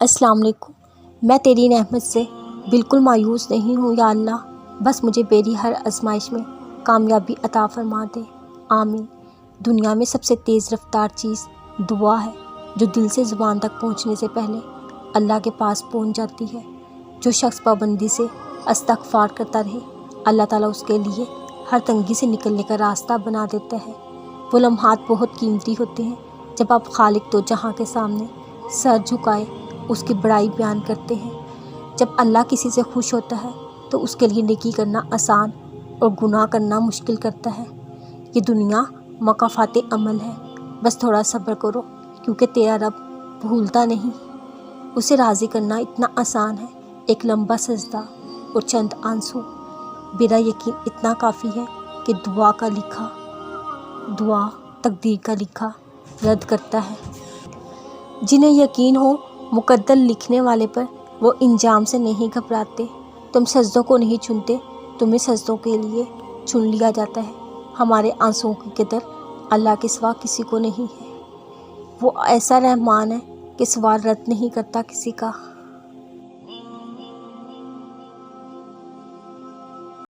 السلام علیکم۔ میں تیری رحمت سے بالکل مایوس نہیں ہوں یا اللہ، بس مجھے میری ہر آزمائش میں کامیابی عطا فرما دے، آمین۔ دنیا میں سب سے تیز رفتار چیز دعا ہے، جو دل سے زبان تک پہنچنے سے پہلے اللہ کے پاس پہنچ جاتی ہے۔ جو شخص پابندی سے استغفار کرتا رہے، اللہ تعالیٰ اس کے لیے ہر تنگی سے نکلنے کا راستہ بنا دیتا ہے۔ وہ لمحات بہت قیمتی ہوتے ہیں جب آپ خالق دو جہاں کے سامنے سر جھکائے اس کی بڑائی بیان کرتے ہیں۔ جب اللہ کسی سے خوش ہوتا ہے تو اس کے لیے نیکی کرنا آسان اور گناہ کرنا مشکل کرتا ہے۔ یہ دنیا مکافات عمل ہے، بس تھوڑا صبر کرو، کیونکہ تیرا رب بھولتا نہیں۔ اسے راضی کرنا اتنا آسان ہے، ایک لمبا سجدہ اور چند آنسو۔ میرا یقین اتنا کافی ہے کہ دعا تقدیر کا لکھا رد کرتا ہے۔ جنہیں یقین ہو مقدر لکھنے والے پر، وہ انجام سے نہیں گھبراتے۔ تم سجدوں کو نہیں چنتے، تمہیں سجدوں کے لیے چن لیا جاتا ہے۔ ہمارے آنسوؤں کی قدر اللہ کے سوا کسی کو نہیں ہے۔ وہ ایسا رحمان ہے کہ سوال رد نہیں کرتا کسی کا۔